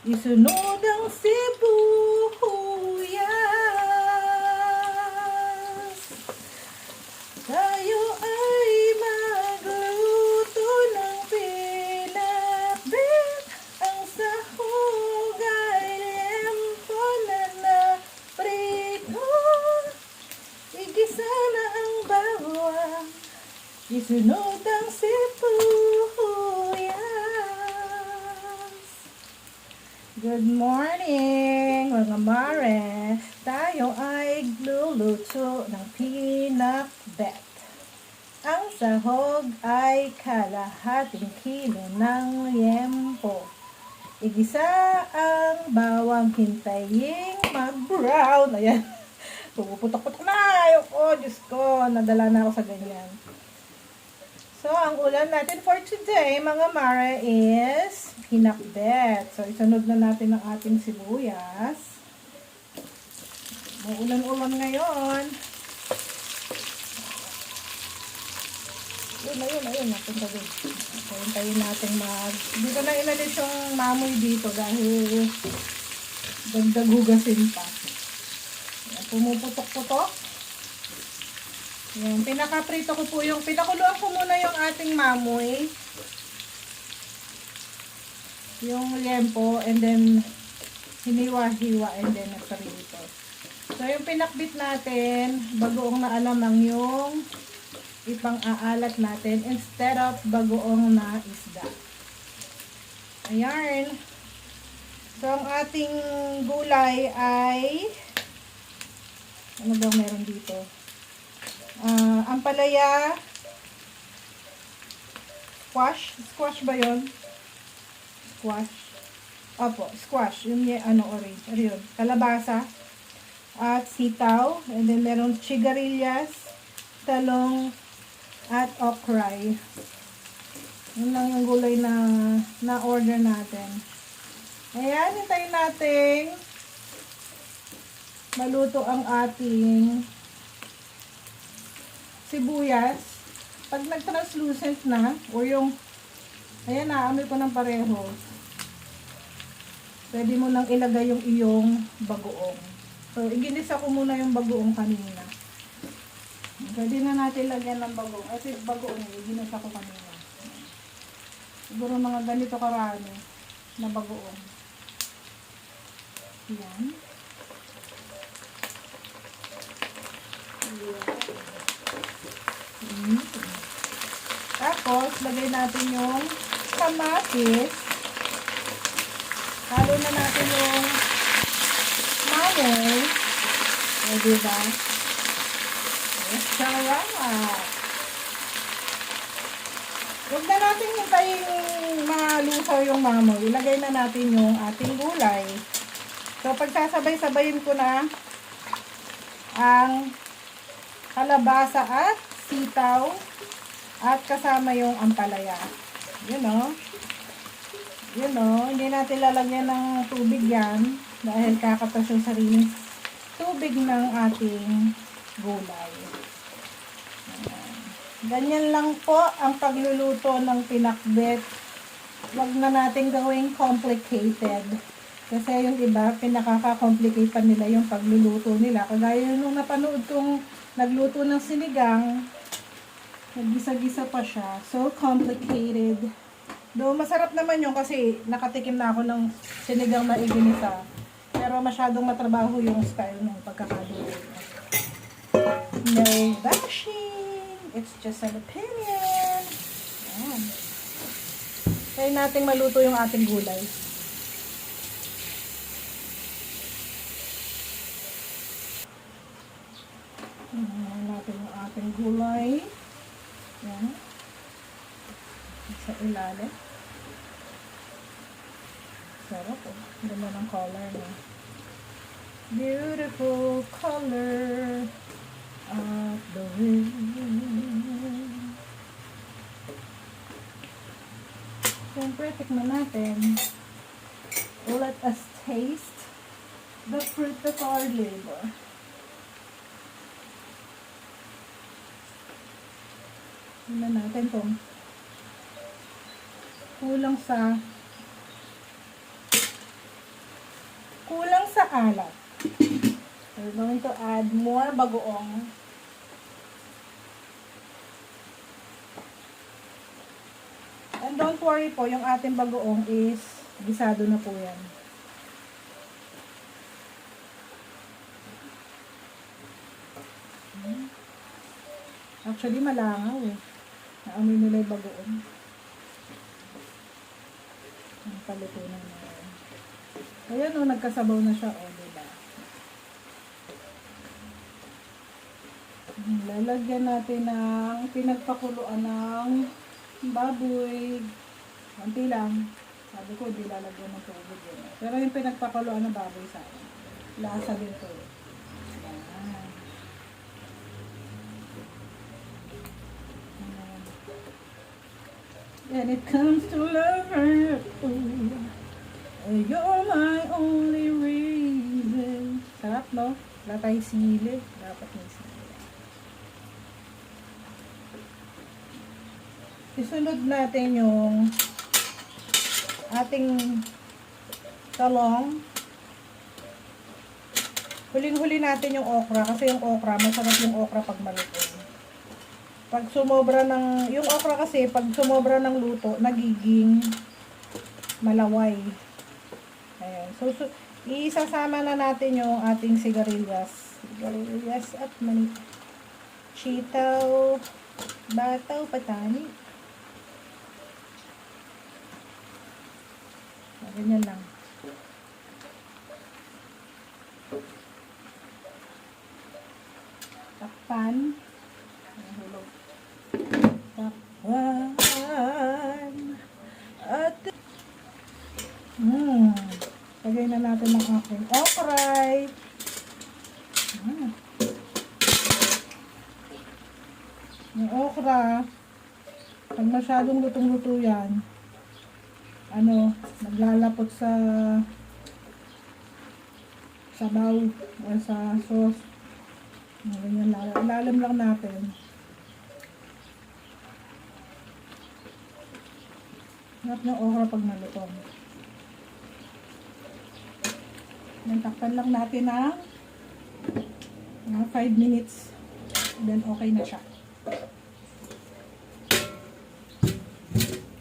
Isunod ang sibuyas. Tayo ay magluto ng pinakbet. Ang sahog ay lempo na naprito. Igisa na ang bawang. Isunod ang sibuyas. Good morning, mga mare. Tayo ay luluto ng pinakbet. Ang sahog ay kalahating kilo ng liempo. Igisa ang bawang, hintayin mag-brown. Ayan. Pumuputok-putok na. Ayoko, Diyos ko. Nadala na ako sa ganyan. So, ang ulam natin for today, mga mare, is pinakbet. So, isunod na natin ang ating sibuyas. Maulan-ulan ngayon. Ayun. Napunta din. So, hintayin natin Hindi ko na inalis yung mamoy dito dahil dagdag hugasin pa. Ayan, pumuputok-putok. Yan, pinakaprito ko po pinakuluan ko muna yung ating mamoy. Yung liempo, and then hiniwa-hiwa, and then nagparito. So, yung pinakbit natin, bagoong na alamang yung ipang-aalat natin instead of bagoong na isda. Ayan. So, ang ating gulay ay ano bang meron dito? Ampalaya, squash ba yun? Squash, yung orange, yun, kalabasa, at sitaw, and then meron sigarilyas, talong, at okray. Yun lang yung gulay na order natin. Ayan, hintayin natin maluto ang ating sibuyas. Pag nag-translucent na, o yung, ayan na, amoy ko ng pareho, pwede mo nang ilagay yung iyong bagoong. So, iginisa ko muna yung bagoong kanina. Pwede na natin lagyan ng bagoong. Ito yung bagoong, iginisa ko kanina. Siguro mga ganito karami na bagoong. Yan. Tapos, lagay natin yung kamatis. Halo na natin yung mamoy. O, diba? Sarap! Huwag na natin hintayin malusaw yung mamoy. Ilagay na natin yung ating gulay. So, pagsasabay-sabayin ko na ang kalabasa at sitaw at kasama yung ampalaya. Yun o. Hindi natin lalagyan ng tubig yan dahil kakatas yung sariling tubig ng ating gulay. Ganyan lang po ang pagluluto ng pinakbet. Huwag na natin gawing complicated. Kasi yung iba, pinakaka-complicate pa nila yung pagluluto nila. Kagaya nung napanood kong nagluto ng sinigang, naggisa-gisa pa siya. So complicated. Though masarap naman yun kasi nakatikim na ako ng sinigang na iginisa. Pero masyadong matrabaho yung style ng pagkakaluto. No bashing! It's just an opinion. Ayan. Kaya natin maluto yung ating gulay. Natin yung ating gulay. Yan. Sa ilalim. Sarap po. Ganda ng color niya. Beautiful color of the wind. Siyempre, tikman natin. Let us taste the fruit of our labor. Tingnan natin kung kulang sa maalat. We're going to add more bagoong. And don't worry po, yung ating bagoong is gisado na po yan. Actually, malangaw eh. Naamoy nila yung bagoong. Ang paluto na naman. Ayan o, nagkasabaw na siya o, diba? Lalagyan natin ng pinagpakuluan ng baboy. Konti lang. Sabi ko, di lalagyan ng tubig yun. Pero yung pinagpakuluan ng baboy sa akin, lasa din to. Ayan. When it comes to love, you're my only reason. Sarap, no? Wala tayong sili. Dapat may sili. Isunod natin yung ating talong. Huling-huli natin yung okra. Kasi yung okra, masarap yung okra pag maluto. Pag sumobra ng, yung okra kasi, pag sumobra ng luto, nagiging malaway. Ayan. So, isasama na natin yung ating sigarilyas. Sigarilyas at mani. Sitaw, bataw, patani. Ganyan lang. Takpan. Hulog. Takpan. At lagay na natin ng aking okray. Yung okra, pag masyadong lutong-luto yan, naglalapot sa sabaw o sa sauce. Ganyan, ilalim lang natin. Harap ng okra pag malutong. Takpan lang natin ng 5 minutes. Then okay na siya.